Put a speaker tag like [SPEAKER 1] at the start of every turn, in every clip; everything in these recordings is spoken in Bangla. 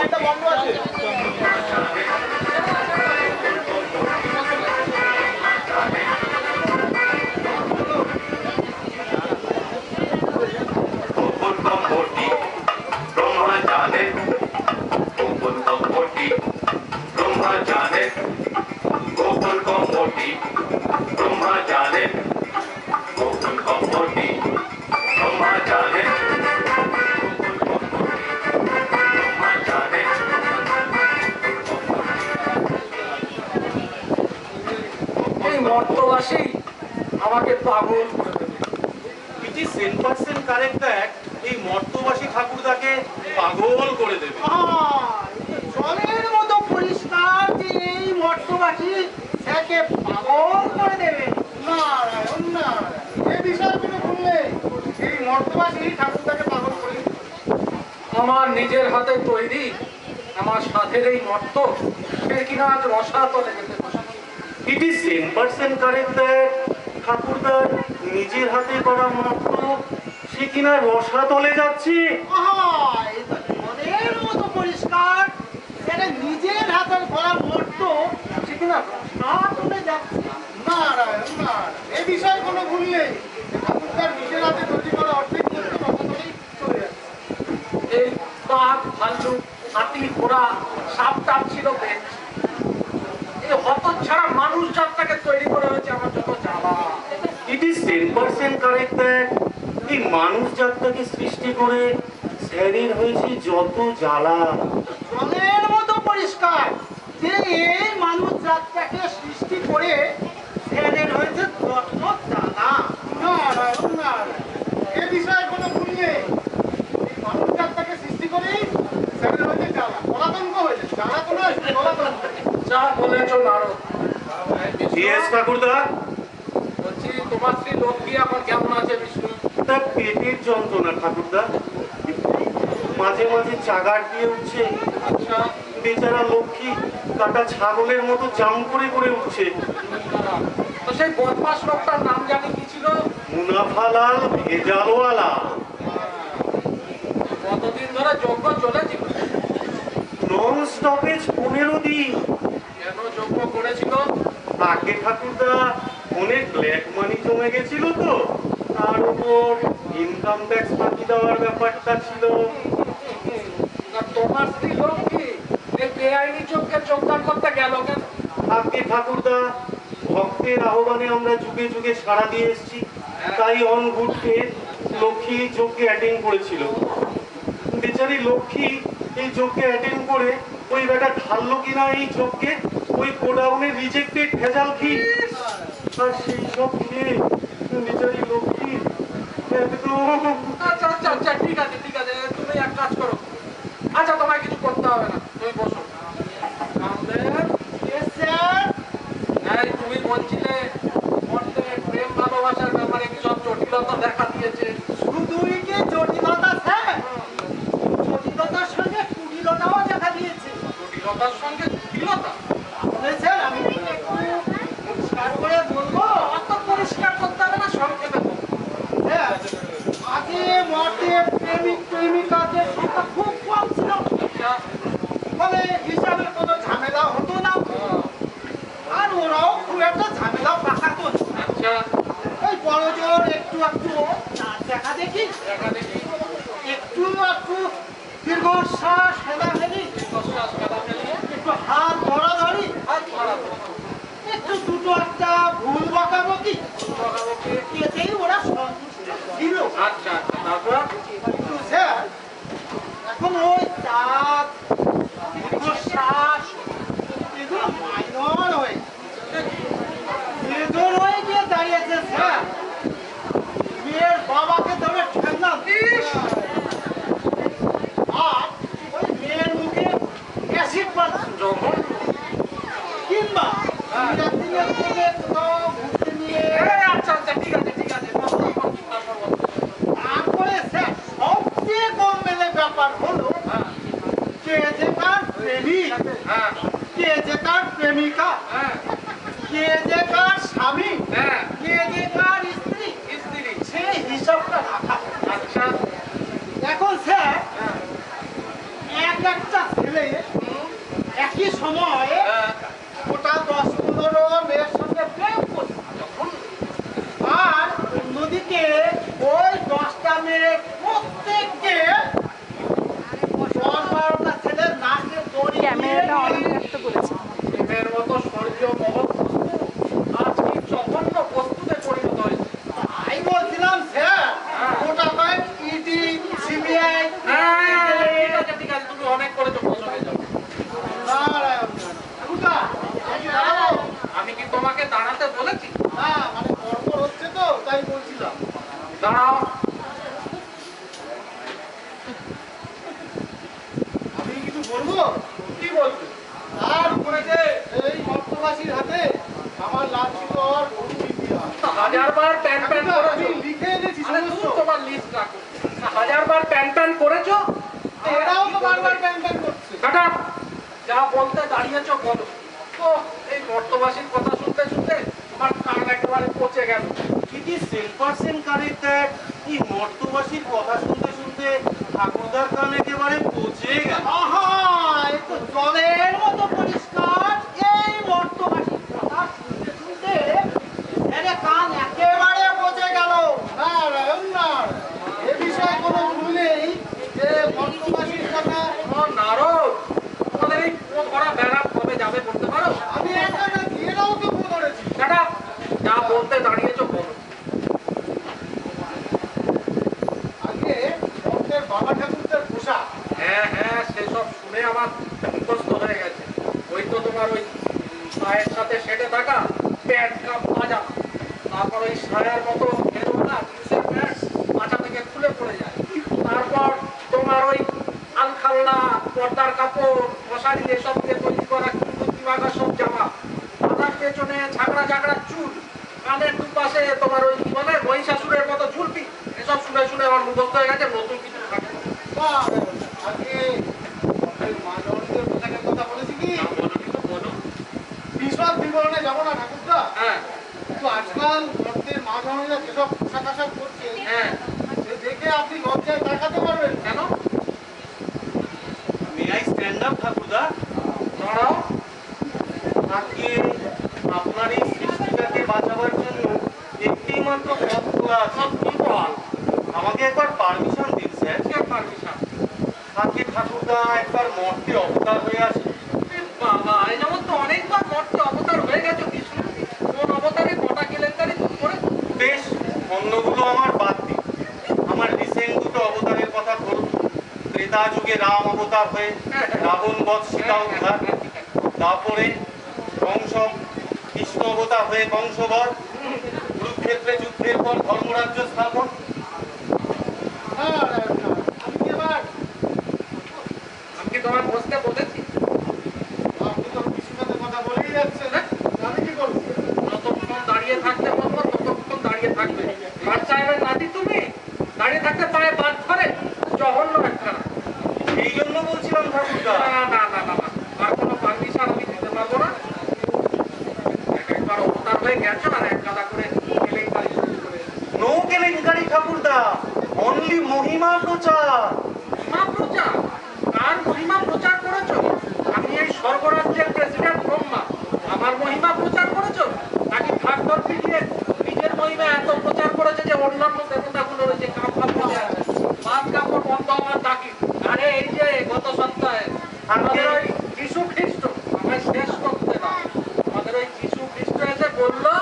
[SPEAKER 1] লাইটটা বন্ধ আছে।
[SPEAKER 2] মর্তবাসী আমাকে পাগল করে দেবে।
[SPEAKER 3] ইট ইজ 10% কারেক্ট দ্যাট এই মর্তবাসী ঠাকুরদাকে পাগল করে দেবে।
[SPEAKER 1] জলের মতো পরিষ্কার যে এই মর্তবাসী একে পাগল করে দেবে। নারায়ণ নারায়ণ, এ বিষয়ে কোনো ভুল নেই। এই মর্তবাসী ঠাকুরদাকে পাগল করে দেবে।
[SPEAKER 2] আমার নিজের হাতে তৈরি আমার সাথের এই মর্ত সে কিনা আজ রসাতলে যেতে বসে।
[SPEAKER 3] ইট ইজ 10% কারেক্ট দ্যাট ঠাকুরদার নিজের হাতে করা মর্ত সে কিনা রসাতলে যাচ্ছে।
[SPEAKER 1] এই তো জলের মতো পরিষ্কার এটা নিজের হাতের করা মর্ত সে কিনা রসাতলে যাচ্ছে। নারায়ণ নারায়ণ, এ বিষয়ে কোনো ভুল নেই। ঠাকুরদার নিজের হাতে তৈরি করা অর্ধেক মর্ত রসাতলেই চলে যাচ্ছে।
[SPEAKER 2] এই বাঘ ভাল্লুক হাতি ঘোড়া সাপ টাপ ছিল বেশ, এই হতচ্ছাড়া মানুষ জাতটাকে তৈরি করে হয়েছে আমার যত জ্বালা।
[SPEAKER 3] ইট ইজ 10% কারেক্ট দ্যাট এই মানুষ জাতটাকে সৃষ্টি করে স্যারের হয়েছে যত জ্বালা।
[SPEAKER 1] জলের মতো পরিষ্কার যে এই মানুষ জাতটাকে সৃষ্টি করে ছেলের হয়েছে যত জ্বালা। নারায়ণ নারায়ণ, এ বিষয়ে কোনো ভুল নেই। এই মানুষ জাতটাকে সৃষ্টি করেই ছেলের হয়েছে জ্বালা, বলাতঙ্ক হয়েছে। জ্বালা কোনো আসবে বলাতঙ্ক।
[SPEAKER 2] যা বলেছ নারদ।
[SPEAKER 3] ইয়েস ঠাকুরদা,
[SPEAKER 2] বলছি তোমার স্ত্রী লক্ষ্মী এখন কেমন আছে বিষ্ণু?
[SPEAKER 3] তার পেটের যন্ত্রণা ঠাকুরদা, মাঝে মাঝে চাগার দিয়ে উঠছে।
[SPEAKER 2] আচ্ছা,
[SPEAKER 3] বেচারা লক্ষ্মী কাটা ছাগলের মতো জাম করে করে উঠছে।
[SPEAKER 2] তো সেই বদমাস লোকটার নাম জানি কি ছিল?
[SPEAKER 3] মুনাফালাল ভেজালওয়ালা।
[SPEAKER 2] কতদিন ধরে যজ্ঞ চলেছিল?
[SPEAKER 3] নন স্টপেজ 15 দিন।
[SPEAKER 2] কেন যজ্ঞ করেছিল?
[SPEAKER 3] আগে ঠাকুরদা অনেক ব্ল্যাক মানি জমে গেছিল, তো তার উপর ইনকাম ট্যাক্স ফাঁকি দেওয়ার ব্যাপারটা ছিল।
[SPEAKER 2] তোমার স্ত্রী লক্ষ্মী এই বেআইনি যজ্ঞে যোগদান করতে গেল কেন?
[SPEAKER 3] আগে ঠাকুরদা ভক্তের আহ্বানে আমরা যুগে যুগে সাড়া দিয়ে এসেছি, তাই অন গুড ফেথ লক্ষ্মী এই যজ্ঞে অ্যাটেন্ড করেছিল। বেচারি লক্ষ্মী এই যজ্ঞে অ্যাটেন্ড করে ওই বেটা ঢাললো কিনা এই যজ্ঞে ওই গোডাউনের রিজেক্টেড ভেজাল ঘি, আর সেই সব খেয়ে বেচারি লক্ষ্মী একদম।
[SPEAKER 2] আচ্ছা আচ্ছা আচ্ছা, ঠিক আছে ঠিক আছে, তুমি এক কাজ করো। আচ্ছা, তোমায় কিছু করতে হবে না, তুমি বসো। এই তুমি বলছিলে মর্তের প্রেম ভালোবাসার ব্যাপারে কি সব জটিলতা দেখা দিয়েছে?
[SPEAKER 1] শুধুই কি জটিলতা স্যার, জটিলতার সঙ্গে কুটিলতাও দেখা দিয়েছে।
[SPEAKER 2] জটিলতার সঙ্গে জটিলতা?
[SPEAKER 1] স্যার আমি একটু পরিষ্কার করে বলবো।
[SPEAKER 2] অত পরিষ্কার করতে হবে না, সংক্ষেপে বলো।
[SPEAKER 1] হ্যাঁ, আগে মর্তে প্রেমিক প্রেমিকাদের সংখ্যা খুব কম ছিল, ফলে হিসাবে কোনো ঝামেলা হতো না, আর ওরাও খুব একটা ঝামেলা পাকাতো না।
[SPEAKER 2] আচ্ছা,
[SPEAKER 1] এই বড় জোর একটু একটু দেখা দেখি, একটু একটু দীর্ঘশ্বাস ফেলাফেলি, একটু হাত ধরাধরি, একটু দুটো একটা ভুল বকাবকি, এতেই ওরা সন্তুষ্ট ছিল।
[SPEAKER 2] আচ্ছা আচ্ছা, তারপর?
[SPEAKER 1] কিন্তু স্যার এখন ওই চাপ দীর্ঘশ্বাস এগুলো মাইনর হয়ে মেজর হয়ে গিয়ে দাঁড়িয়েছে স্যার। মেয়ের বাবাকে ধরে ঠেঙ্গা দিস, আর ওই মেয়ের মুখে অ্যাসিড পাচ্ছে, কিংবা দিনের দিনে কোথাও ঘুরতে নিয়ে।
[SPEAKER 2] আচ্ছা আচ্ছা, ঠিক আছে ঠিক আছে,
[SPEAKER 1] তারপরে স্যার সবচেয়ে কম মেলে ব্যাপার হলো কে যে কার প্রেমিক, কে যে কার প্রেমিকা, কে যে কার স্বামী, কে যে কার স্ত্রী, সেই হিসাবটা রাখা।
[SPEAKER 2] আচ্ছা,
[SPEAKER 1] এখন স্যার এক একটা ছেলে বুঝলে একই সময় ওটা 10-15 মেয়ের সঙ্গে প্রেম করছে আর অন্যদিকে ওই 10টা মেয়ে প্রত্যেককে 10-12টা ছেলের নাকে দড়ি
[SPEAKER 4] ক্যামেরাটা অন রাখতে বলেছে।
[SPEAKER 2] প্রেমের মতো স্বর্গীয় মহৎ বস্তু আজ কি জঘন্য বস্তুতে পরিণত হয়েছে।
[SPEAKER 1] আমি বলছিলাম স্যার ওটা কয়েক ইডি সিবিআই
[SPEAKER 2] ঠিক আছে তুমি অনেক করেছো, বসে হয়ে যাও। আমি কি তোমাকে দাঁড়াতে বলেছি?
[SPEAKER 1] মানে গড়বড় হচ্ছে তো তাই বলছিলাম।
[SPEAKER 2] দাঁড়াও।
[SPEAKER 1] আমি কিছু বলবো?
[SPEAKER 2] কি বলবে?
[SPEAKER 1] আর উপরে যে এই মর্তবাসীর হাতে আমার লাভ ছিল আর বহু ইতিহাস।
[SPEAKER 2] 1000 বার প্যান প্যান
[SPEAKER 1] আমি
[SPEAKER 2] করেছো।
[SPEAKER 1] লিখে এনেছি
[SPEAKER 2] আরে
[SPEAKER 1] সমস্ত।
[SPEAKER 2] তুমি তোমার লিস্ট রাখো। 1000 বার প্যান প্যান করেছো।
[SPEAKER 1] এরাও তো বারবার প্যান প্যান করছে।
[SPEAKER 2] কাটা যা বলতে দাঁড়িয়েছো বলো। তো এই মর্তবাসীর কথা শুনতে শুনতে আমার কান একেবারে পচে গেল।
[SPEAKER 3] ইট ইজ 10% কারেক্ট দ্যাট এই মর্তবাসীর কথা শুনতে শুনতে ঠাকুরদার কান একেবারে পচে গেল।
[SPEAKER 1] আহা, এ তো জলের মতো পরিষ্কার। এই মর্তবাসীর কথা শুনতে শুনতে এর কান একেবারে পচে গেল। নারায়ণ নারায়ণ। এ বিষয়ে কোনো ভুল নেই যে মর্তবাসীর কথা
[SPEAKER 2] নারদ, তোমাদের এই ধরা বেড়া কবে যাবে বলতে পারো?
[SPEAKER 1] আমি এখানে গিয়েও তো ভুল করেছি।
[SPEAKER 2] কাটা যা বলতে দাঁড়িয়েছো বলো।
[SPEAKER 1] আগে মর্তের বাবা ঠাকুরদের পোশাক
[SPEAKER 2] হ্যাঁ হ্যাঁ, সেসব শুনে আমার মুখস্থ হয়ে গেছে। ওই তো তোমার ওই পায়ের সাথে সেটে থাকা প্যান্ট কাপ পাজামা, তারপর ওই সায়ার মতো ঘেরোনা জিন্সের প্যান্ট মাথা থেকে খুলে পড়ে যায়। তারপর তোমার ওই আলখাল্লা পর্দার কাপড় মশারি এসব দিয়ে তৈরি করা কুর্তি বাঁধা সব জামা, মাথার পেছনে ঝাঁকড়া ঝাঁকড়া চুল, কানের দুপাশে তোমার ওই কি বলে মহিষাসুরের মতো ঝুলপি, এসব শুনে শুনে আমার মুখস্থ হয়ে গেছে। নতুন কিছু থাকে না।
[SPEAKER 1] আগে ওই মানবদের পোশাকের কথা বলেছি কি
[SPEAKER 2] বলো কিন্তু বলো।
[SPEAKER 1] বিশদ বিবরণে যাবো না ঠাকুরদা।
[SPEAKER 2] হ্যাঁ
[SPEAKER 1] কিন্তু আজকাল মর্তের মাঝামাঝা যেসব পোশাক আশাক করছে
[SPEAKER 2] হ্যাঁ,
[SPEAKER 1] সে দেখে আপনি লজ্জায় তাকাতে পারবেন না।
[SPEAKER 2] কেন?
[SPEAKER 3] মে আই স্ট্যান্ড আপ ঠাকুরদা?
[SPEAKER 2] দাঁড়াও।
[SPEAKER 3] আজকে আপনার এই সৃষ্টিটাকে বাঁচাবার জন্য একটি মাত্র পথ খোলা আছে।
[SPEAKER 2] কি বল?
[SPEAKER 3] আমাকে একবার পারমিশন দিন স্যার।
[SPEAKER 2] কে পারমিশন?
[SPEAKER 3] আজকে ঠাকুরদা একবার মর্তে অবতার হয়ে আসে।
[SPEAKER 2] বাবা, এই যেমন তো অনেকবার মর্তে অবতার হয়ে গেছে বিষ্ণু। কোন অবতারে কটা কেলেঙ্কারি তুমি করে?
[SPEAKER 3] বেশ, অন্যগুলো আমার বাদ দিন। আমার রিসেন্ট দুটো অবতারের কথা ধরুন। ত্রেতা যুগে রাম অবতার হয়ে রাবণ বধ সীতা উদ্ধার, তারপরে কংস কৃষ্ণ অবতার হয়ে কংসবধ, কুরুক্ষেত্রে যুদ্ধের পর ধর্মরাজ্য স্থাপন।
[SPEAKER 1] আমি কি এবার
[SPEAKER 2] আমি কি তোমার বসতে বলেছি?
[SPEAKER 1] আপনি তো কৃষ্ণতে কথা বলেই যাচ্ছেন। আমি কি করবো?
[SPEAKER 2] যতক্ষণ দাঁড়িয়ে থাকতে বলবো ততক্ষণ দাঁড়িয়ে থাকবে। রাজ সাহেবের নাতি তুমি, দাঁড়িয়ে থাকতে পায়ে বাদ ধরে জঘন্য একখানা।
[SPEAKER 3] এই জন্য বলছিলাম ঠাকুরদা,
[SPEAKER 2] না না না না না, আর কোনো পারমিশন আমি দিতে পারবো না। একবার অবতার হয়ে গেছো আর এক গাদা করে কেলেঙ্কারি শুরু করে।
[SPEAKER 3] নো কেলেঙ্কারি ঠাকুরদা, অনলি মহিমা প্রচার।
[SPEAKER 2] মহিমা প্রচার? কার মহিমা প্রচার করেছো? আমি এই স্বর্গরাজ্যের প্রেসিডেন্ট ব্রহ্মা, আমার মহিমা প্রচার করেছো? নাকি ঠাকুর পিটিয়ে নিজের মহিমা এত প্রচার করেছে যে অন্যান্য দেবতাগুলো রয়েছে কাপ কাপ করে আছে, বাদ কাপড় বন্ধ আমার ডাকি। আরে এই যে গত সপ্তাহে আমাদের ওই যিশু খ্রিস্ট আমায় শেষ করতে না, আমাদের ওই যিশু খ্রিস্ট এসে বললো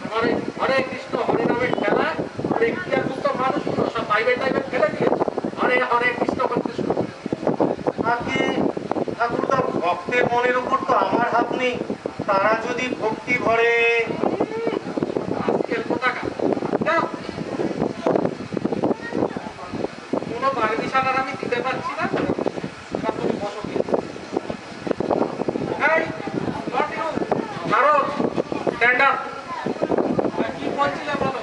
[SPEAKER 2] আমার এই হরে কৃষ্ণ হরে নামের খেলা ব্যক্তিগত মানুষগুলো সব প্রাইভেট টাইভেট ফেলে দিয়েছে, হরে হরে কৃষ্ণ করতে শুরু করেছে।
[SPEAKER 3] আগে ঠাকুরদা, ভক্তের মনের উপর তো আমার হাত নেই। তারা যদি ভক্তি ভরে।
[SPEAKER 2] আজকের কোথাকার যাও, কোনো পারমিশন আর আমি দিতে পারছি না। এবার তুমি বসো গিয়ে। এই, not you, Narad, stand up। কি বলছিলে বলো?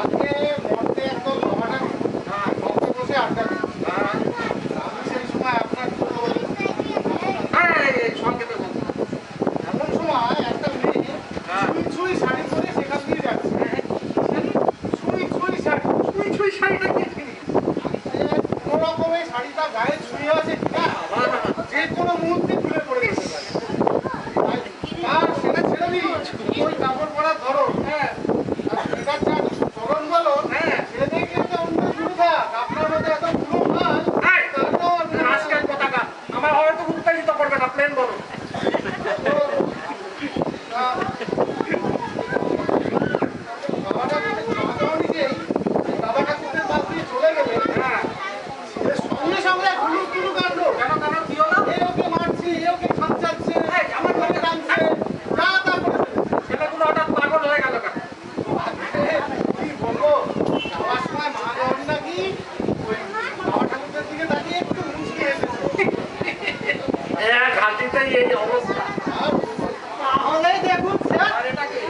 [SPEAKER 1] আজকে মর্তে একদম বাবা ঠাকুর
[SPEAKER 2] হ্যাঁ,
[SPEAKER 1] মর্তে বসে আড্ডা দিচ্ছে।
[SPEAKER 2] হ্যাঁ,
[SPEAKER 1] আমি সেই সময় আপনার ছোট বলি
[SPEAKER 2] এই সংক্ষেপে বলছি।
[SPEAKER 1] এমন সময় একটা মেয়ে
[SPEAKER 2] হ্যাঁ।
[SPEAKER 1] ছুঁই ছুঁই শাড়ি পরে সেখান দিয়ে যাচ্ছে। ছুঁই ছুঁই শাড়ি।
[SPEAKER 2] ছুঁই ছুঁই শাড়িটা কি জিনিস?
[SPEAKER 1] কোনো রকমের শাড়িটা গায়ে ছুঁয়ে আছে কিনা
[SPEAKER 2] বাবা,
[SPEAKER 1] যে কোনো মুহূর্তে খুলে পড়ে যেতে পারে। আর সেটা ছেড়ে দিই, ওই কাপড় পরার ধরন, হ্যাঁ, আর সেটার যা চরণ বলো, হ্যাঁ, সেটাই কিন্তু অন্য শুরু থাক। আপনার মধ্যে এত গুলো মাল,
[SPEAKER 2] এই, আজকের পতাকা আমার হয়তো উত্তেজিত করবে না, প্লেন বলো।
[SPEAKER 1] বাবা ঠাকুরের পাশ দিয়ে চলে গেলে,
[SPEAKER 2] হ্যাঁ,
[SPEAKER 1] সঙ্গে সঙ্গে হুলুক তুলুক কাণ্ড।
[SPEAKER 2] কেন কেন কি হলো?
[SPEAKER 1] এ ওকে মারছে, এ ওকে খামচাচ্ছে,
[SPEAKER 2] এই, আমার
[SPEAKER 1] ওকে টানছে, যা তা করে ফেলেছে।
[SPEAKER 2] ছেলেগুলো হঠাৎ পাগল হয়ে গেল কেন?
[SPEAKER 1] কি বলবো, যাওয়ার সময় মা গৌরী নাকি ওই বাবা ঠাকুরের দিকে তাকিয়ে একটু মুচকি এসেছে।
[SPEAKER 2] ঘাটিতেই এই অবস্থা।
[SPEAKER 1] তাহলে দেখুন স্যার,
[SPEAKER 2] আর এটা কি?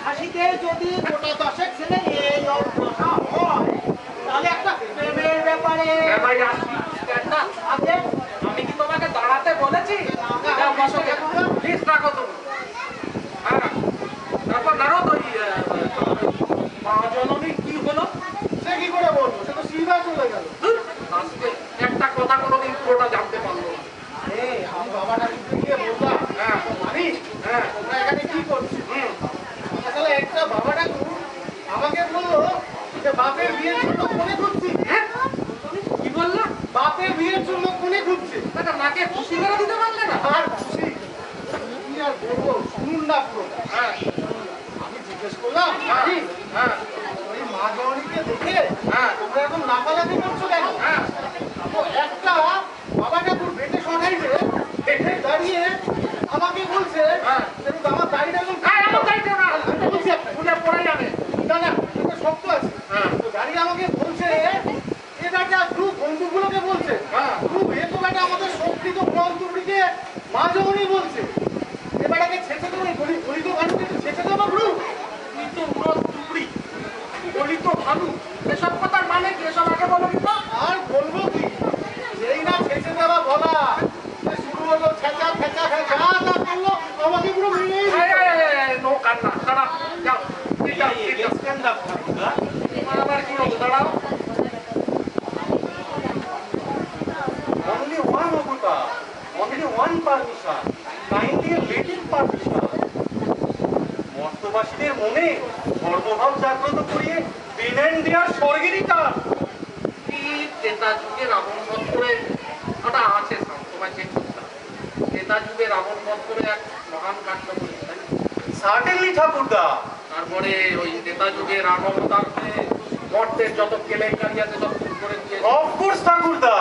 [SPEAKER 1] হাসিতে যদি গোটা দশেক ছেলে এই অবস্থা হয়, তাহলে একটা প্রেমের ব্যাপারে
[SPEAKER 2] হ্যাঁ ভাই, আসি, stand up।
[SPEAKER 1] আগে
[SPEAKER 2] আমি কি তোমাকে দাঁড়াতে বলেছি? যাও, বসো গে। Please রাখো তুমি। হ্যাঁ, তারপর নারদ ওই মা জননীর কি হলো?
[SPEAKER 1] সে কি করে বলবো, সে তো সিধা চলে গেল।
[SPEAKER 2] ধুর, আজকে একটা কথা কোনোদিন পুরোটা জানতে পারলো না।
[SPEAKER 1] আমি বাবা ঠাকুরকে গিয়ে বললাম,
[SPEAKER 2] হ্যাঁ,
[SPEAKER 1] মানি
[SPEAKER 2] হ্যাঁ,
[SPEAKER 1] তোমরা এখানে কি করছো?
[SPEAKER 2] হুম,
[SPEAKER 1] আসলে একটা বাবা ঠাকুর আমাকে বললো যে বাপের বিয়ের জন্য কোনে খুঁজছি।
[SPEAKER 2] হ্যাঁ? কি বললা?
[SPEAKER 1] বাপের বিয়ের জন্য কোনে খুঁজছে।
[SPEAKER 2] একটা নাকে খুশি করে দিতে পারলে না?
[SPEAKER 1] আর খুশি কি আর বলবো, শুনুন না পুরোটা।
[SPEAKER 2] হ্যাঁ,
[SPEAKER 1] আমি জিজ্ঞেস করলাম,
[SPEAKER 2] হ্যাঁ,
[SPEAKER 1] "কি?
[SPEAKER 2] হ্যাঁ,
[SPEAKER 1] ওই মা গৌরীকে দেখে
[SPEAKER 2] হ্যাঁ,
[SPEAKER 1] তোমরা এখন লাফালাফি করছো কেন?"
[SPEAKER 2] হ্যাঁ।
[SPEAKER 1] তো একটা বাবা ঠাকুর বেটে সরাইছে, বেটে দাঁড়িয়ে আমাকে বলছে,
[SPEAKER 2] হ্যাঁ।
[SPEAKER 1] "দেখুন, আমার দাড়িটা এখন
[SPEAKER 2] এই, আমার দায়িত্ব না।
[SPEAKER 1] আমি বলছি আপনাকে,
[SPEAKER 2] খুলে পড়ে যাবে।
[SPEAKER 1] না না এটা শক্ত আছে।
[SPEAKER 2] হ্যাঁ।
[SPEAKER 1] তো দাঁড়িয়ে আমাকে বলছে, এ বেটা গ্রুপ বন্ধুগুলোকে বলছে,
[SPEAKER 2] হ্যাঁ।
[SPEAKER 1] গ্রুপ এ তো বেটা আমাদের শক্তিত বন্ধুগুলিকে মা যখনই বলছে, এ বেটাকে ছেঁচে দেবো, গলিত ভানুকে ছেঁচে দেবো গ্রুপ।
[SPEAKER 2] তুই তো উড়ো টুকরি, বলি তো ভানু। এসব কথার মানে কি? এসব আগে বলো তো।
[SPEAKER 1] আর বলবো কি, যেই না ছেঁচে দেওয়া বলা, সে শুরু হলো ছেঁচা ফেঁচা ফেঁচা, না করলো আমাকে পুরো মেরেই দিল।
[SPEAKER 2] নো কান্না, দাঁড়াও, যাও, ঠিক আছে, ঠিক আছে।
[SPEAKER 3] stand up, ঠাকুরদা।
[SPEAKER 2] তোমার আবার কি হলো? দাঁড়াও।
[SPEAKER 3] Only one avatar, only one permission, kindly a waiting permission. মর্তবাসীদের মনে ধর্মভাব জাগ্রত করিয়ে বিনান দেওয়ার স্বর্গেরই কাজ।
[SPEAKER 2] ত্রেতা যুগে রাবণ বধ করে ওটা আছে, তোমায় চেক করতে হবে। ত্রেতা যুগে রাবণ বধ করে এক মহান কাণ্ড করেছে, তাই না?
[SPEAKER 3] সার্টেনলি ঠাকুরদা।
[SPEAKER 2] তারপরে ওই ত্রেতা যুগে রাম অবতার হয়ে মর্তের যত কেলেঙ্কারি আছে সব দূর করে দিয়ে
[SPEAKER 3] অফকোর্স ঠাকুরদা।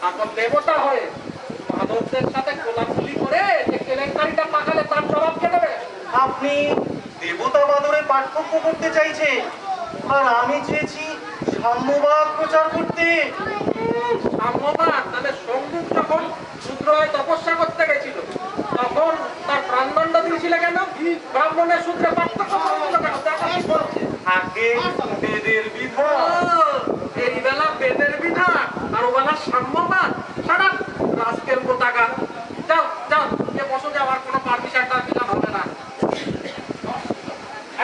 [SPEAKER 2] তারপর দেবতা হয়ে মাধবদের সাথে কোলাকুলি করে যে কেলেঙ্কারিটা পাকালে তার জবাব কে দেবে?
[SPEAKER 3] আপনি দেবতাবাদরে পার্থক্য করতে চাইছেন, আর আমি চেয়েছি সাম্যবাদ প্রচার করতে।
[SPEAKER 2] সাম্যবাদ, তাহলে সম্মুখ যখন শূদ্র হয়ে তপস্যা করতে গেছিল তখন তার প্রাণদণ্ড দিয়েছিল কেন? ব্রাহ্মণের শূদ্রে পার্থক্য করেছিল কেন? দেখো কি বলছে।
[SPEAKER 3] আগে বেদের বিধান।
[SPEAKER 2] এই বেলা বেদের বিধান আর ও বেলা সাম্যবাদ। সারা রাজকেল পতাকা। যাও যাও, যে বসো, যাও, আর কোনো পারমিশন টারমিশন হবে না।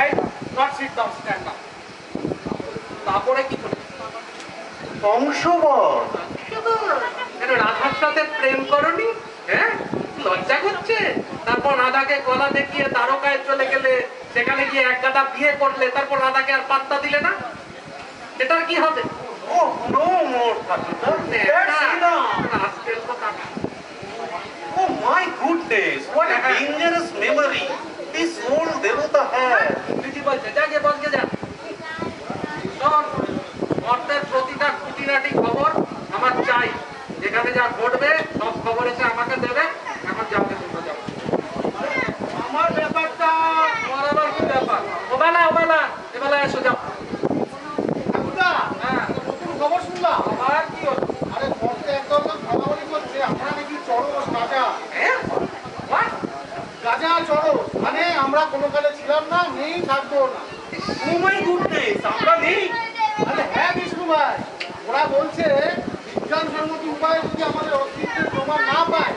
[SPEAKER 2] এই, not sit down, stand up. তারপরে কি করবে?
[SPEAKER 3] বংশবল।
[SPEAKER 2] কেন রাধার সাথে প্রেম করনি? হ্যাঁ, লজ্জা করছে? তারপর রাধাকে গলা দেখিয়ে দ্বারকায় চলে গেলে, সেখানে গিয়ে এক গাদা বিয়ে করলে, তারপর রাধাকে আর পাত্তা দিলে না, এটার কি হবে?
[SPEAKER 3] Oh, no more, ঠাকুরদা। That's enough.
[SPEAKER 2] আজকের পতাকা।
[SPEAKER 3] Oh my goodness, what a dangerous memory this old devata has.
[SPEAKER 2] দিদি বলছে, যা গিয়ে বসকে যা। শোন, মর্তের প্রতিটা খুঁটিনাটি খবর আমার চাই। যেখানে যা ঘটবে সব খবর এসে আমাকে দেবে। এখন যাবে, তোমরা যাও।
[SPEAKER 1] আমার ব্যাপারটা
[SPEAKER 2] তোমার আবার কি ব্যাপার? ওবেলা ওবেলা, এবেলা এসো, যাও।
[SPEAKER 1] ঠাকুরদা,
[SPEAKER 2] হ্যাঁ,
[SPEAKER 1] নতুন খবর শুনলাম।
[SPEAKER 2] আবার কি হলো?
[SPEAKER 1] আরে মর্তে একদম বলাবলি করছে, আমরা নাকি চড়স গাজা।
[SPEAKER 2] হ্যাঁ? What?
[SPEAKER 1] গাজা চড়স, মানে আমরা কোনো কালে ছিলাম না, নেই, থাকবো না।
[SPEAKER 3] Oh my goodness, আমরা নেই।
[SPEAKER 1] আরে হ্যাঁ বিষ্ণু ভাই, ওরা বলছে বিজ্ঞানসম্মত উপায়ে যদি আমাদের অস্তিত্বের প্রমাণ না পায়,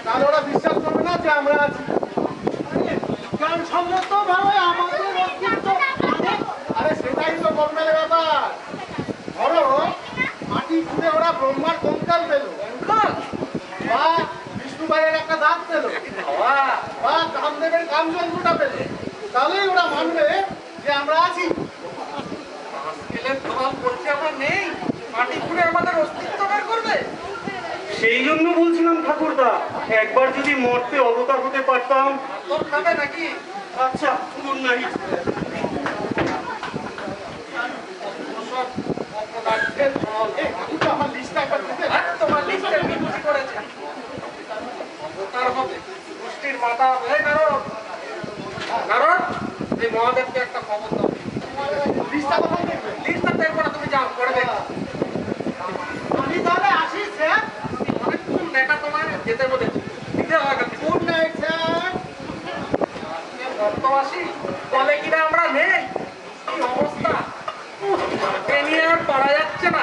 [SPEAKER 1] তাহলে ওরা বিশ্বাস করবে না যে আমরা আছি। বিজ্ঞানসম্মত ভাবে আমাদের অস্তিত্ব মানে, আরে সেটাই তো গরমের ব্যাপার। ধরো মাটি খুঁড়ে ওরা ব্রহ্মার কঙ্কাল পেল,
[SPEAKER 2] অঙ্কল?
[SPEAKER 1] বা বিষ্ণু বাসুদেবের কামযন্ত্রটা পেলে তাহলেই ওরা মানবে যে আমরা আছি।
[SPEAKER 2] স্কেলের প্রভাব বলছে আমরা নেই, মাটি খুঁড়ে আমাদের অস্তিত্ব বের করবে।
[SPEAKER 3] সেই জন্য বলছিলাম ঠাকুরদা, একবার যদি মর্তে অবতার হতে পারতাম।
[SPEAKER 2] তোর খাবে নাকি?
[SPEAKER 3] আচ্ছা, গুড নাইট।
[SPEAKER 2] ওসব অপদার্থের ফল।
[SPEAKER 1] কিন্তু আমার লিস্টটা একবার দিতে।
[SPEAKER 2] আর তোমার লিস্টে বিক্রি করেছে অবতার হবে গোষ্ঠীর মাথা হয়ে। কারণ এই মহাদেবকে একটা খবর দাও।
[SPEAKER 1] লিস্টটা কখন দেখবে?
[SPEAKER 2] লিস্টটা দেখবো না, তুমি যাও করে দেখো।
[SPEAKER 1] আমি তাহলে আসি স্যার।
[SPEAKER 2] অনেকক্ষণ দেখা তোমার যেতে বলেছি, দিতে হয়ে গেছে।
[SPEAKER 1] Good night sir.
[SPEAKER 2] বর্তমাসী বলে কিনা আমরা নেই, কি অবস্থা, এ নিয়ে আর পারা যাচ্ছে না।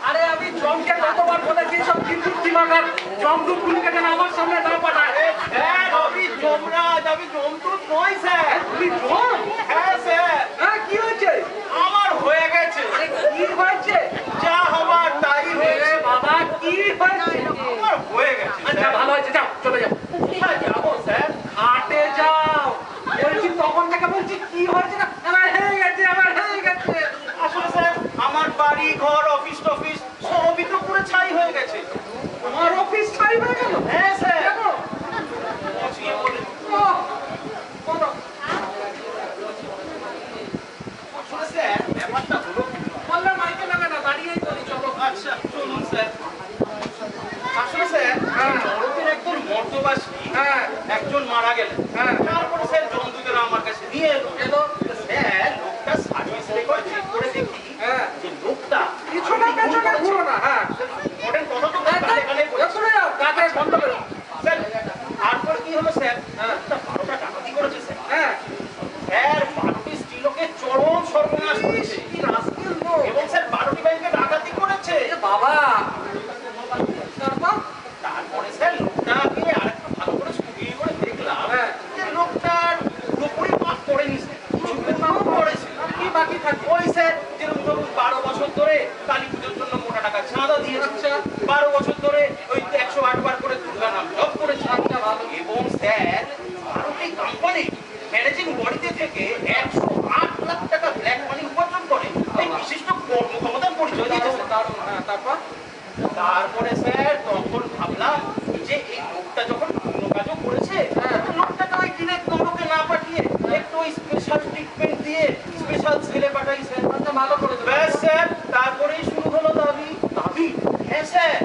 [SPEAKER 2] আরে আমি জমকে কতবার বলেছি সব বিদ্যুৎ দিমাগার জমদূত গুলিকে যেন আমার সামনে না পাঠায়।
[SPEAKER 1] স্যার আমি যমরাজ, আমি যমদূত নই স্যার।
[SPEAKER 2] তুমি জম?
[SPEAKER 1] হ্যাঁ স্যার,
[SPEAKER 2] হ্যাঁ, কি হয়েছে?
[SPEAKER 1] আমার হয়ে গেছে।
[SPEAKER 2] আরে কি হয়েছে?
[SPEAKER 1] যা হবার তাই হয়েছে।
[SPEAKER 2] এ বাবা, কি হয়েছে?
[SPEAKER 1] আমার হয়ে গেছে।
[SPEAKER 2] আচ্ছা ভালো হয়েছে, যাও চলে যাও।
[SPEAKER 1] কোথায় যাবো স্যার?
[SPEAKER 2] হাটে যাও। বলছি তখন থেকে বলছি কি হয়েছে না, আমার হয়ে গেছে, আমার হয়ে গেছে।
[SPEAKER 1] আসলে স্যার আমার বাড়ি ঘর অফিস টফিস সবই তো পুরো ছাই হয়ে গেছে।
[SPEAKER 2] তোমার অফিস ছাই হয়ে গেল?
[SPEAKER 1] হ্যাঁ স্যার।
[SPEAKER 2] কেন?
[SPEAKER 1] পচিয়ে বলে।
[SPEAKER 2] ওহ, বলো।
[SPEAKER 1] আসলে স্যার ব্যাপারটা হলো কি?
[SPEAKER 2] বললে মাইকে নেবে না, দাঁড়িয়েই বলি চলো।
[SPEAKER 1] আচ্ছা চলুন স্যার। আসলে স্যার নরকের একজন মর্তবাসী
[SPEAKER 2] হ্যাঁ
[SPEAKER 1] একজন মারা গেলেন।
[SPEAKER 2] হ্যাঁ।
[SPEAKER 1] তারপরে স্যার জমদূতেরা আমার কাছে নিয়ে এলো।
[SPEAKER 2] এলো।
[SPEAKER 1] স্যার লোকটা সার্ভিস রেকর্ড চেক করে দেখি
[SPEAKER 2] হ্যাঁ।
[SPEAKER 1] যে লোকটা
[SPEAKER 2] পিছনে পেছনে ঘুরো না। হ্যাঁ,
[SPEAKER 1] মডেল কথা তো কানে কানে বলছে।
[SPEAKER 2] এক্ষুনি যাও, কাজে বন্ধ করো।
[SPEAKER 1] স্যার তারপর কি হলো স্যার?
[SPEAKER 2] হ্যাঁ।
[SPEAKER 1] লোকটা 12টা ডাকাতি করেছে স্যার।
[SPEAKER 2] হ্যাঁ,
[SPEAKER 1] স্যার 12টি স্ত্রীলোকের চরম সর্বনাশ করেছে।
[SPEAKER 2] কি রাস্কেল লোক।
[SPEAKER 1] এবং স্যার 12টি ব্যাংকে ডাকাতি করেছে।
[SPEAKER 2] এ বাবা, তারপর?
[SPEAKER 1] তারপরে স্যার লোকটাকে আরেকটু ভালো করে স্কুটিয়ে করে দেখলাম
[SPEAKER 2] হ্যাঁ।
[SPEAKER 1] যে লোকটার পুরোপুরি পাপ করেনি স্যার। চুপের নামও করেছে।
[SPEAKER 2] আর কি বাকি থাকে?
[SPEAKER 1] ওই স্যার যেরকম ধরুন 12 বছর ধরে কালী পুজোর জন্য মোটা টাকা চাঁদা দিয়েছে।
[SPEAKER 2] আচ্ছা।
[SPEAKER 1] 12 বছর ধরে ওই 108 বার করে দুর্গা নাম জপ করেছে।
[SPEAKER 2] আচ্ছা, ভালো।
[SPEAKER 1] এবং স্যার 12টি কোম্পানি ম্যানেজিং বডিতে থেকে 108 লাখ টাকা ব্ল্যাক মানি উপার্জন করে এই বিশিষ্ট কর্মক্ষমতার পরিচয় দিয়েছে
[SPEAKER 2] দারুণ,
[SPEAKER 1] স্যার।
[SPEAKER 2] দারুণ। হ্যাঁ, তারপর?
[SPEAKER 1] তারপরে স্যার তখন ভাবলাম যে এই লোকটা যখন পূর্ণ কাজও করেছে
[SPEAKER 2] হ্যাঁ।
[SPEAKER 1] লোকটাকে ওই ডিরেক্ট নরকে না পাঠিয়ে একটু ওই স্পেশাল ট্রিটমেন্ট দিয়ে স্পেশাল ছেলে পাঠাই স্যার।
[SPEAKER 2] আচ্ছা, ভালো করে দেবে।
[SPEAKER 1] ব্যাস স্যার তারপরেই শুরু হলো দাবি। দাবি? হ্যাঁ স্যার।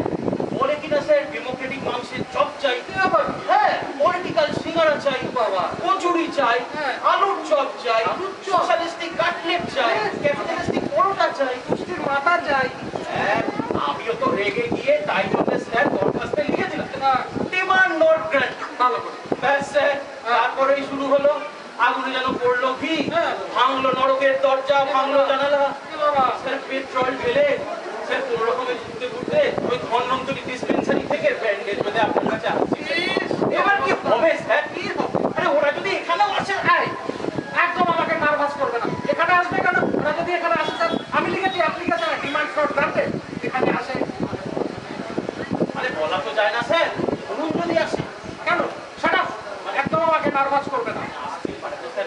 [SPEAKER 1] বলে কিনা স্যার ডেমোক্রেটিক মাংসের চপ চাই। হ্যাঁ, পলিটিক্যাল সিঙ্গারা চাই বাবা, কচুরি চাই,
[SPEAKER 2] হ্যাঁ।
[SPEAKER 1] আলুর চপ চাই,
[SPEAKER 2] আলুর চপ।
[SPEAKER 1] সোশ্যালিস্টিক কাটলেট চাই, ক্যাপিটালিস্টিক পরোটা চাই।
[SPEAKER 2] কুষ্টির মাথা যায়।
[SPEAKER 1] স্যার আমিও তো রেগে গিয়ে তাই জন্য স্যার দরখাস্তে লিখে দিলাম
[SPEAKER 2] হ্যাঁ,
[SPEAKER 1] ডিমান্ড নট গ্র্যান্ট।
[SPEAKER 2] ভালো করে।
[SPEAKER 1] ব্যাস স্যার তারপরেই শুরু হলো আগুনে যেন পড়লো ঘি,
[SPEAKER 2] হ্যাঁ।
[SPEAKER 1] ভাঙলো নরকের দরজা, ভাঙলো জানালা।
[SPEAKER 2] কি বাবা?
[SPEAKER 1] স্যার পেট্রোল ঢেলে স্যার কোনো রকমের ঘুরতে ঘুরতে ওই ধন্বন্তরী ডিসপেন্সারি থেকে ব্যান্ডেজ বেঁধে আপনার কাছে আসছি। এবার কি হবে স্যার?
[SPEAKER 2] কি হবে?
[SPEAKER 1] আরে ওরা যদি এখানেও আসে।
[SPEAKER 2] এই, একদম আমাকে নার্ভাস করবে না। এখানে আসবে কেন? ওরা যদি এখানে আসে, স্যার, আমি লিখেছি অ্যাপ্লিকেশনে ডিমান্ড ফর গ্রান্টেড। এখানে আসে
[SPEAKER 1] আরে বলা তো যায় না স্যার, ধরুন যদি আসে।
[SPEAKER 2] কেন? সেটা একদম আমাকে নার্ভাস করবে না।
[SPEAKER 1] আসতেই পারে তো স্যার।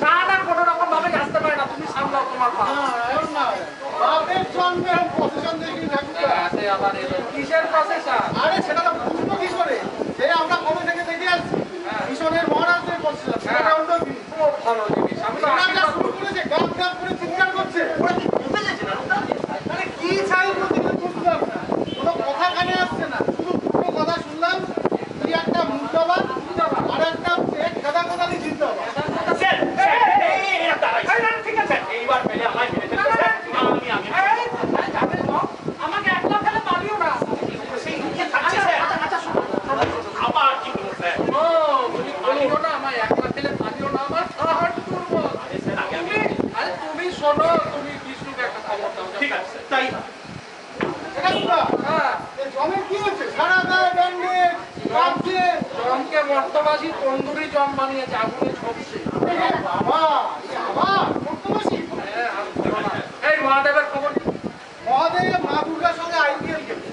[SPEAKER 2] না না, কোনো রকম ভাবে আসতে পারে না। তুমি সামলাও তোমার পা।
[SPEAKER 1] বাপের জন্মে প্রসেশন দেখি ঠাকুরটা।
[SPEAKER 2] আবার এলো কিসের প্রসেসর?
[SPEAKER 1] আরে সেটা তো বুঝবো কি করে? এই আমরা কবে থেকে দেখে আসছি মিশনের মহারাজদের প্রসেশন। সেটা অন্য কি?
[SPEAKER 2] খুব ভালো জিনিস। আমি তো
[SPEAKER 1] ওরা যা
[SPEAKER 2] আশীর্বাদ
[SPEAKER 1] শুরু করেছে গাপ গাপ করে চিৎকার করছে। ওরা কি বলতে চাইছে না ওটা? আরে কি চাই বলতে গেলে বুঝলাম না। কোনো কথা কানে আসছে না। শুধু দুটো কথা শুনলাম। তুই একটা মুর্দাবাদ আর একটা এক গাদা কোদালি জিন্দাবাদ। স্যার
[SPEAKER 2] ঠিক আছে।
[SPEAKER 1] এইবার পেলে আমায় মেরে ফেলবে স্যার। আমি
[SPEAKER 2] আমাকে একলা ফেলে পালিও না।
[SPEAKER 1] সেই ইয়ে থাকছে স্যার।
[SPEAKER 2] আচ্ছা, শোনো।
[SPEAKER 1] আবার কি বলবো স্যার?
[SPEAKER 2] ও, বলি পালিও না, আমায় একলা ফেলে পালিও না, আমার হার্ট দুর্বল।
[SPEAKER 1] আরে স্যার আগে আমি
[SPEAKER 2] আরে তুমি শোনো, তুমি বিষ্ণুকে একটা খবর দাও।
[SPEAKER 1] ঠিক আছে স্যার, তাই
[SPEAKER 2] হ্যাঁ,
[SPEAKER 1] জমের কি হচ্ছে? সারা গায়ে ব্যান্ডেজ, কাঁপছে।
[SPEAKER 2] জমকে মর্তবাসী তন্দুরি জম বানিয়েছে আগুনে ঝলসে।
[SPEAKER 1] বাবা আবার মর্তবাসী
[SPEAKER 2] হ্যাঁ, আর বলো না। এই মহাদেবের খবর কি?
[SPEAKER 1] মহাদেব মা দুর্গার সঙ্গে আইপিএল খেলছে।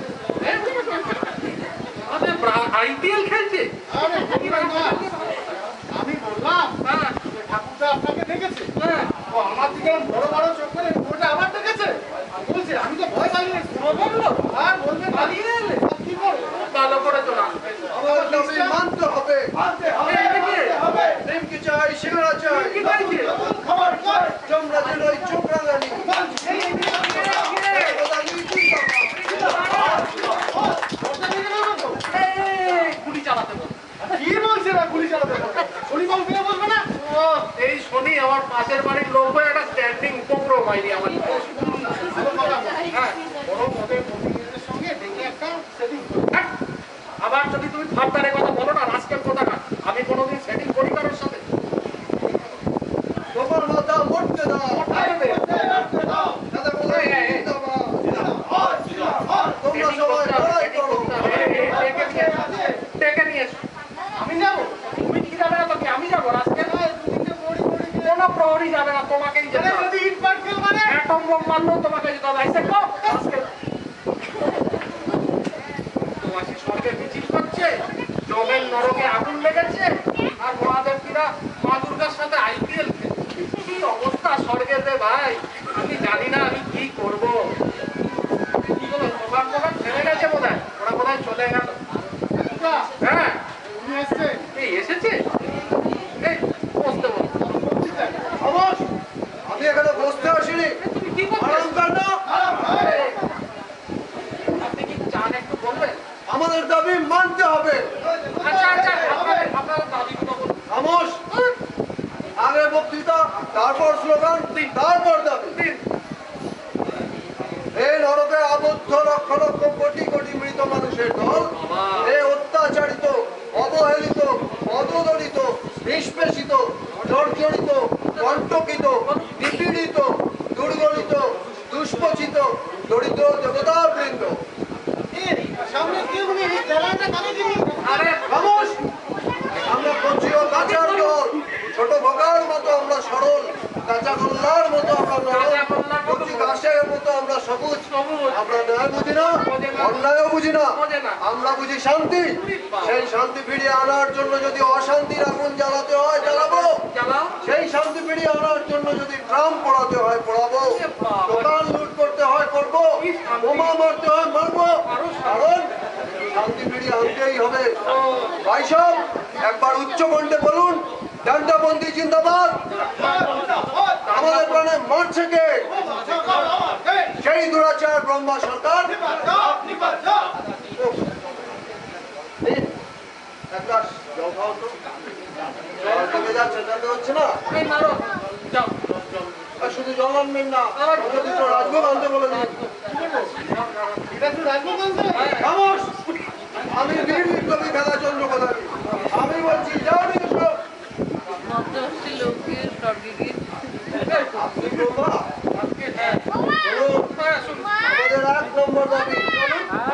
[SPEAKER 2] আইপিএল খেলছে?
[SPEAKER 1] আরে বলবেন না। আমি বললাম
[SPEAKER 2] হ্যাঁ,
[SPEAKER 1] যে ঠাকুরদা আপনাকে দেখেছে।
[SPEAKER 2] হ্যাঁ।
[SPEAKER 1] ও আমার দিকে বড় বড় চোখ করে ওটা আবার দেখেছে। বলছে আমি তো ভয় পাইনি।
[SPEAKER 2] ও বললো
[SPEAKER 1] আর বলবেন
[SPEAKER 2] পালিয়ে এলে?
[SPEAKER 1] কি করবো?
[SPEAKER 2] ভালো করে তোলা।
[SPEAKER 5] আমার দাবি মানতে হবে।
[SPEAKER 1] মানতে হবে, মানতে হবে।
[SPEAKER 5] নিমকি চাই, সিঙ্গারা চাই,
[SPEAKER 2] কি পাইছে?
[SPEAKER 1] খাবার চাই।
[SPEAKER 5] জমরাজের ওই চোখ রাঙানি। রাঙানি জিন্দাবাদ।
[SPEAKER 1] ওটা নিয়ে নেবো তো।
[SPEAKER 2] এই, গুলি চালাতে বল।
[SPEAKER 1] কি বলছে না গুলি চালাতে হবে? গুলি বল ফিরে বলবে না?
[SPEAKER 2] ও, এই শনি আমার পাশের বাড়ির লোক হয়ে একটা স্ট্যান্ডিং উপক্রম হয়নি আমার।
[SPEAKER 1] ভালো কথা বল।
[SPEAKER 2] হ্যাঁ,
[SPEAKER 1] বড় মদের প্রতিনিধিদের সঙ্গে দেখে একটা সেটিং করো।
[SPEAKER 2] হ্যাঁ। আবার যদি তুমি ফার্দারে কথা বলো না রাজকের কথা না, আমি কোনোদিন সেটিং করি কারোর সাথে।
[SPEAKER 5] তোমার মাথা মরতে দাও। দাদা বলে জিন্দাবাদ। তোমরা সবাই লড়াই করো।
[SPEAKER 2] ডেকে নিয়ে এসো।
[SPEAKER 1] আমি যাবো।
[SPEAKER 2] তুমি কি যাবে না তো কি আমি যাবো রাজকে?
[SPEAKER 1] দুদিনকে পড়ি পড়ি গিয়ে।
[SPEAKER 2] কোনো প্রহরী যাবে না, তোমাকেই যেতে
[SPEAKER 1] আরে
[SPEAKER 2] হবে।
[SPEAKER 1] যদি ইট পাট খেল মানে?
[SPEAKER 2] অ্যাটম বোম মারলেও তোমাকে যেতে হবে। আইসে কো, আজকে তোমাকে স্বর্গে মিছিল করছে, জমের নরকে আগুন লেগেছে, আর মহাদেবীরা মা দুর্গার সাথে আইপিএল খেলছে। কি অবস্থা স্বর্গেতে ভাই, আমি জানি না আমি কি করব। কি হলো, প্রভাব প্রভাব ছেড়ে গেছে বোধহয়, ওরা বোধহয় চলে গেল।
[SPEAKER 1] ঠাকুরদা,
[SPEAKER 2] হ্যাঁ,
[SPEAKER 1] উনি এসছেন।
[SPEAKER 2] এই এসেছে। এই বসতে বল।
[SPEAKER 1] বলছি তাই।
[SPEAKER 5] খামোশ। আমি এখানে বসতে আসিনি।
[SPEAKER 2] তুমি কি করছো?
[SPEAKER 5] আরাম কাণ্ড।
[SPEAKER 2] আপনি কি চান একটু বলবেন?
[SPEAKER 5] আমাদের দাবি মানতে হবে।
[SPEAKER 2] আচ্ছা আচ্ছা, আপনার দাবিগুলো বলুন।
[SPEAKER 5] খামোশ। আগে বক্তৃতা, তারপর স্লোগান, তারপর দাবি।
[SPEAKER 2] দিন।
[SPEAKER 5] এই নরকে আবদ্ধ লক্ষ লক্ষ কোটি কোটি মৃত মানুষের দল এই অত্যাচারিত, অবহেলিত, অবদলিত, নিষ্পেষিত, জর্জরিত, কণ্টকিত, নিপীড়িত, দুর্গলিত, দুষ্পচিত দরিদ্র দেবতা বৃন্দ।
[SPEAKER 1] সামনে কি উনি জ্বালানটা কানে দিবি?
[SPEAKER 2] আরে
[SPEAKER 5] খামোশ। আমরা কচি ও কাঁচার দল, ছোট ভোগার মতো আমরা সরল, কাঁচা গোল্লার মতো আমরা নরম, কচি ঘাসের মতো আমরা সবুজ।
[SPEAKER 2] সবুজ।
[SPEAKER 5] আমরা ন্যায় বুঝি না, অন্যায়ও বুঝি না,
[SPEAKER 2] বোঝে না।
[SPEAKER 5] আমরা বুঝি শান্তি। সেই শান্তি ফিরিয়ে আনার জন্য যদি অশান্তির আগুন জ্বালাতে হয় জ্বালাবো,
[SPEAKER 2] চালাও।
[SPEAKER 5] সেই শান্তি ফিরিয়ে আনার জন্য যদি ট্রাম পড়াতে হয় পড়াবো, দোকান লুট করতে হয় করবো, বোমা মারতে হয় মারবো, কারণ শান্তি ফিরিয়ে আনতেই হবে। ভাইসব একবার উচ্চ কণ্ঠে বলুন, ডান্ডাবন্দি জিন্দাবাদ। আমাদের প্রাণে মারছে কে? সেই দুরাচার ব্রহ্মা সরকার। এক গ্লাস জল খাও তো। জল ঢুকে যাচ্ছে, জানতে হচ্ছে না?
[SPEAKER 2] এই মারো। যাও।
[SPEAKER 5] আর শুধু জল আনবেন না, সঙ্গে দুটো রাজভোগ আনতে বলে দিন।
[SPEAKER 1] এটা তো রাজভোগ আনতে?
[SPEAKER 5] খামোশ! আমি বীর বিপ্লবী খেলাচন্দ্র কোথারি। আমি বলছি যাও নিয়ে এসো।
[SPEAKER 4] মধ্যবর্তী লোকের প্রবৃত্তি
[SPEAKER 5] আপনি ব্রহ্মা?
[SPEAKER 2] হ্যাঁ।
[SPEAKER 5] বলুন,
[SPEAKER 2] হ্যাঁ, শুনুন।
[SPEAKER 5] আমাদের 1 নম্বর দাবি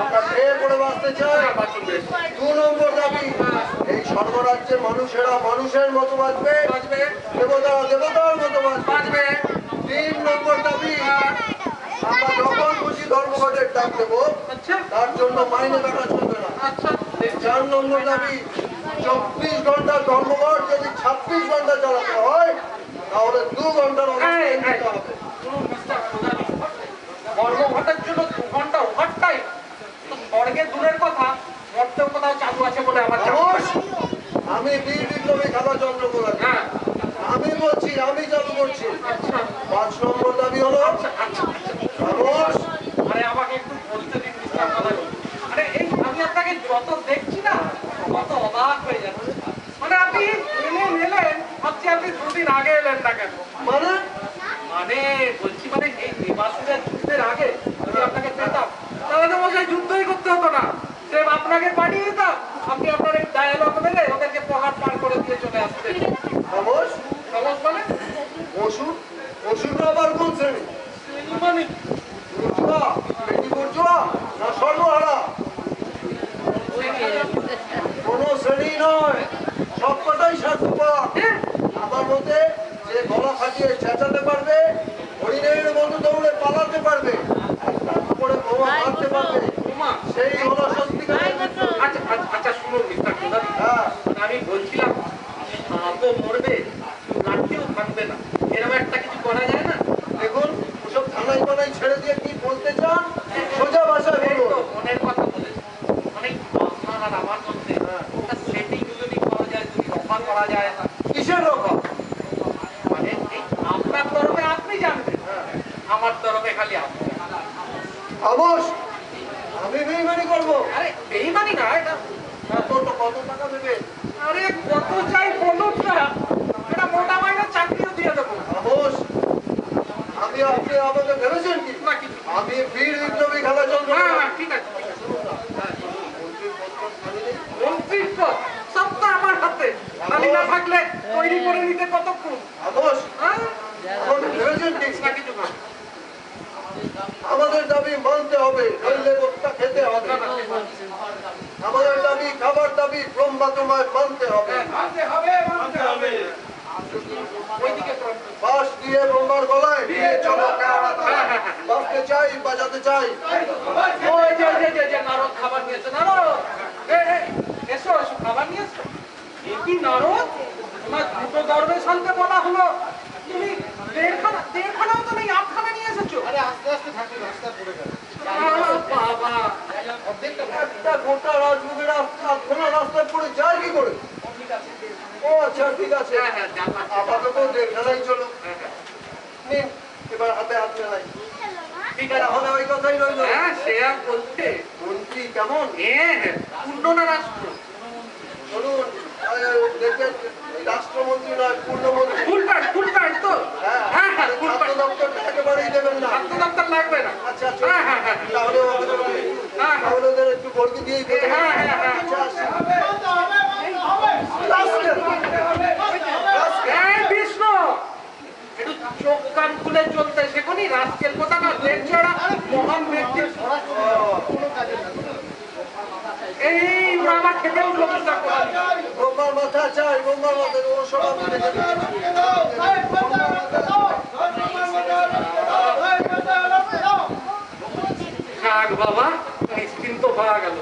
[SPEAKER 5] আমরা খেয়ে পড়ে বাঁচতে চাই। 2 নম্বর দাবি এই সর্বরাজ্যের মানুষেরা মানুষের মতো বাঁচবে,
[SPEAKER 2] বাঁচবে।
[SPEAKER 5] দেবতারা দেবতার মতো বাঁচবে।
[SPEAKER 2] বাঁচবে।
[SPEAKER 5] 3 নম্বর দাবি আমরা যখন খুশি ধর্মঘটের ডাক দেবো,
[SPEAKER 2] আচ্ছা
[SPEAKER 5] তার জন্য মাইনে কাটা চলবে না।
[SPEAKER 2] আচ্ছা।
[SPEAKER 5] 4 নম্বর দাবি 24 ঘন্টার ধর্মঘট যদি 26 ঘন্টা চালাতে হয়, তাহলে 2 ঘন্টার অবস্থান দিতে হবে।
[SPEAKER 2] শুনুন মিস্টার প্রধান, ধর্মঘটের জন্য 2 ঘন্টা ওভারটাইম তো স্বর্গে দূরের কথা, মর্তেও কোথাও চালু আছে বলে আমার জানা
[SPEAKER 5] খামোশ!
[SPEAKER 2] নেই।
[SPEAKER 5] আমি বীর বিপ্লবী খেলাচন্দ্র কোথারি।
[SPEAKER 2] হ্যাঁ।
[SPEAKER 5] আমি বলছি, আমি চালু করছি।
[SPEAKER 2] আচ্ছা
[SPEAKER 5] 5 নম্বর দাবি হলো
[SPEAKER 2] আচ্ছা আচ্ছা আচ্ছা।
[SPEAKER 5] খামোশ!
[SPEAKER 2] আরে আমাকে একটু বলতে দিন মিস্টার প্রধান। আরে এই আমি আপনাকে যত দেখছি না তত অবাক হয়ে যাচ্ছে। মানে আপনি এলেন ভাবছি আপনি 2 দিন আগে এলেন না কেন?
[SPEAKER 5] মানে
[SPEAKER 2] মানে বলছি মানে এই দেবাসুরের যুদ্ধের আগে যদি আপনাকে পেতাম তাহলে তো মশাই যুদ্ধই করতে হতো না, সেম আপনাকে পাঠিয়ে দিতাম, আপনি আপনার এই ডায়ালগ মেলে ওদেরকে পাহাড় পার করে দিয়ে চলে আসতেন।
[SPEAKER 5] খামোশ!
[SPEAKER 2] সহজ মানে
[SPEAKER 5] অসুর? অসুররা আবার কোন শ্রেণী?
[SPEAKER 2] মানে
[SPEAKER 5] বুর্জোয়া, পেটি বুর্জোয়া, না সর্বহারা? কোন শ্রেণী নয়। সে গলা ফাটিয়ে চেঁচাতে পারবে, হরিণের মতো দৌড়ে পালাতে পারবে, তারপরে বোমা মারতে পারবে,
[SPEAKER 2] বোমা?
[SPEAKER 5] সেই হলো সত্যিকারের মিত্র।
[SPEAKER 2] আচ্ছা আচ্ছা আচ্ছা, শুনুন মিস্টার চৌধুরী,
[SPEAKER 5] হ্যাঁ,
[SPEAKER 2] আমি বলছিলাম সাপও মরবে, লাঠিও ভাঙবে না, এরকম একটা কিছু করা যায় না?
[SPEAKER 5] দেখুন ওসব থানায় বানাই ছেড়ে দিয়ে কি বলতে চান সোজা ভাষায়
[SPEAKER 2] এই তো
[SPEAKER 5] বলুন।
[SPEAKER 2] মনের কথা বলেছে, অনেক আপনার আর আমার মধ্যে একটা সেটিং যদি করা যায়, যদি রক্ষা করা যায়,
[SPEAKER 5] কিসের রকম?
[SPEAKER 2] মানে এই আপনার তরফে আপনি জানবেন, আমার তরফে খালি আপনি।
[SPEAKER 5] খামোশ, আমি বেইমানি করবো?
[SPEAKER 2] আরে বেইমানি না এটা,
[SPEAKER 5] কত টাকা দেবে?
[SPEAKER 2] আরে কত চাই বলুন না, এটা মোটা মাইনের চাকরিও দিয়ে দেবো।
[SPEAKER 5] খামোশ, আপনি আমাকে ভেবেছেন কি?
[SPEAKER 2] না কিছু না।
[SPEAKER 5] আমি বীর বিপ্লবী খেলা চন্দ্র।
[SPEAKER 2] হ্যাঁ হ্যাঁ, ঠিক আছে। মন্ত্রীর পদ সব তো আমার হাতে, খালি না থাকলে তৈরি করে নিতে কতক্ষণ?
[SPEAKER 5] খামোশ,
[SPEAKER 2] হ্যাঁ?
[SPEAKER 5] আমাকে ভেবেছেন কি?
[SPEAKER 2] না কিছু না।
[SPEAKER 5] আমাদের দাবি মানতে হবে, নইলে রোগটা খেতে হবে। আমাদের দাবি, খাবার দাবি ব্রহ্মা তোমায় মানতে হবে।
[SPEAKER 3] মানতে হবে।
[SPEAKER 2] ওইদিকে তো।
[SPEAKER 5] বাঁশ দিয়ে ব্রহ্মার গলায় নিয়ে চলো কারা।
[SPEAKER 2] হ্যাঁ হ্যাঁ হ্যাঁ।
[SPEAKER 5] বাঁশতে চাই, বাজাতে চাই।
[SPEAKER 2] ওই যে নারদ খাবার নিয়েছে, নারদ এসো এসো, খাবার নিয়েছো? এ কি নারদ, তোমার দুটো দরবেশ আনতে বলা হলো, তুমি দেড়খানাও তো নেই, আটখানা নিয়ে এসেছো। আরে আস্তে আস্তে থাকি, রাস্তা পড়ে গেল। বাবা,
[SPEAKER 5] একটা গোটা রাজভোগের খোলা রাস্তায় পড়ে যায় কি করে? ও আচ্ছা, ঠিক আছে,
[SPEAKER 2] হ্যাঁ হ্যাঁ, জানলাম।
[SPEAKER 5] আপাতত দেড়খানাই চলো।
[SPEAKER 2] হ্যাঁ, হ্যাঁ।
[SPEAKER 5] নিন, এবার হাতে হাত মেলাই।
[SPEAKER 2] ঠিক আছে,
[SPEAKER 5] তাহলে ওই কথাই রইল।
[SPEAKER 2] হ্যাঁ সে আর বলতে।
[SPEAKER 5] মন্ত্রী কেমন?
[SPEAKER 2] হ্যাঁ হ্যাঁ, পূর্ণ না রাষ্ট্র?
[SPEAKER 5] বলুন, দেখবেন রাষ্ট্রমন্ত্রী নয়, পূর্ণমন্ত্রী।
[SPEAKER 2] ফুল প্যান্ট তো?
[SPEAKER 5] হ্যাঁ,
[SPEAKER 2] হ্যাঁ হ্যাঁ, ফুল
[SPEAKER 5] ছাত্র
[SPEAKER 2] প্যান্ট।
[SPEAKER 5] দপ্তরটা একেবারেই দেবেন না।
[SPEAKER 2] ছাত্র দপ্তর লাগবে না?
[SPEAKER 5] আচ্ছা,
[SPEAKER 2] হ্যাঁ হ্যাঁ হ্যাঁ।
[SPEAKER 5] তাহলে ওদের
[SPEAKER 2] হ্যাঁ, হ্যাঁ।
[SPEAKER 5] তাহলে ওদের একটু বর্গি দিয়েই দেবেন।
[SPEAKER 2] হ্যাঁ, হ্যাঁ, হ্যাঁ।
[SPEAKER 5] আচ্ছা, আসি। রাস্কেল। রাস্কেল।
[SPEAKER 2] এই বিষ্ণু, একটু চোখ কান খুলে চলতে শেখনি, রাস্কেল কথা না, দেড় ছড়া মহান ব্যক্তি। এই আমার খেতে উঠলো চিন্তা করা।
[SPEAKER 5] ব্রহ্মার মাথা চাই, ব্রহ্মার মাথা, ও সব আমি রেখে দিই।
[SPEAKER 2] থাক বাবা, নিশ্চিন্ত হওয়া গেল।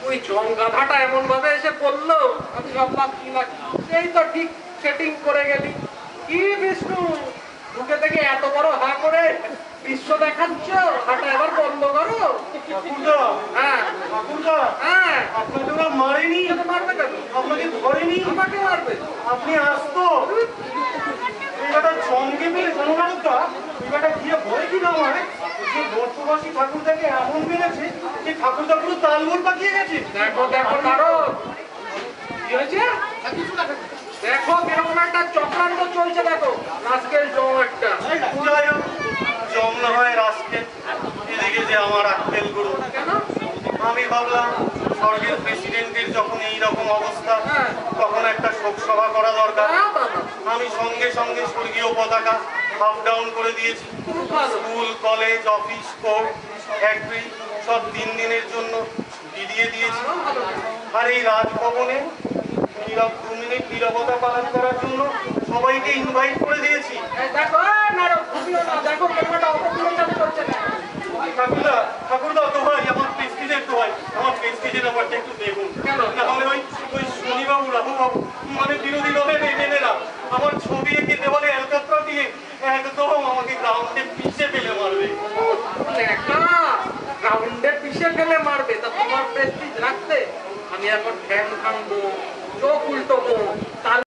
[SPEAKER 2] ওই জং গাধাটা এমন ভাবে এসে পড়লো, আমি ভাবলাম কি না সেই তো ঠিক সেটিং করে গেলি। কি বিষ্ণু, ঢুকে থেকে এত বড় হা করে বিশ্ব দেখাচ্ছ, হাটা এবার বন্ধ করো।
[SPEAKER 3] ঠাকুরদা,
[SPEAKER 2] হ্যাঁ
[SPEAKER 3] ঠাকুরদা,
[SPEAKER 2] হ্যাঁ,
[SPEAKER 3] আপনাকে ওরা মারেনি,
[SPEAKER 2] তোকে মারবে কেন?
[SPEAKER 3] আপনাকে ধরেনি,
[SPEAKER 2] আমাকে মারবে?
[SPEAKER 3] আপনি আসতো এই বেটা জমকে পেলে জনগণতা, এই বেটা গিয়ে ভয় কি না হয় যে বর্তবাসী ঠাকুরদাকে এমন মেরেছে যে ঠাকুরদা পুরো তালগোল পাকিয়ে গেছে।
[SPEAKER 2] দেখো দেখো নারদ, কি হয়েছে? দেখো কিরকম একটা চক্রান্ত চলছে, দেখো রাস্কেল জম একটা।
[SPEAKER 3] যাই হোক, জম না হয় রাস্কে, এদিকে যে আমার আক্কেল গুরু।
[SPEAKER 2] কেন?
[SPEAKER 3] আমি ভাবলাম স্বর্গের প্রেসিডেন্টের যখন এই রকম অবস্থা,
[SPEAKER 2] হ্যাঁ।
[SPEAKER 3] তখন একটা শোক সভা করা দরকার।
[SPEAKER 2] হ্যাঁ বাবা,
[SPEAKER 3] আমি সঙ্গে সঙ্গে স্বর্গীয় পতাকা হাফ ডাউন করে দিয়েছি।
[SPEAKER 2] খুব ভালো।
[SPEAKER 3] School, college, office, court, factory সব 3 দিনের জন্য ছুটি দিয়ে দিয়েছি।
[SPEAKER 2] আরো ভালো।
[SPEAKER 3] আর এই রাজভবনে 2 মিনিট নীরবতা পালন করার জন্য সবাইকে ইনভাইট করে দিয়েছি।
[SPEAKER 2] এই দেখো, নারদ ঘুমিও না, দেখো কেমনটা অপপ্রচার করছে না।
[SPEAKER 3] ঠাকুরদা, ঠাকুরদা তো ভাই, আমার প্রেস্টিজের তো ভাই, আমার প্রেস্টিজের ব্যাপারটা একটু দেখুন।
[SPEAKER 2] কেন?
[SPEAKER 3] নাহলে ওই শনিবাবু, রাহুবাবু, মানে বিরোধী দলের এমএলএরা আমার ছবি এঁকে দেওয়ালে অ্যালকাত্রা দিয়ে একদম আমাকে গ্রাউন্ডে পিষে ফেলে মারবে।
[SPEAKER 2] একটা রাউন্ডে পিষে ফেলে মারবে, তা তোমার প্রেস্টিজ রাখতে আমি এখন ঠ্যাং ভাঙবো, চোখ উল্টোবো,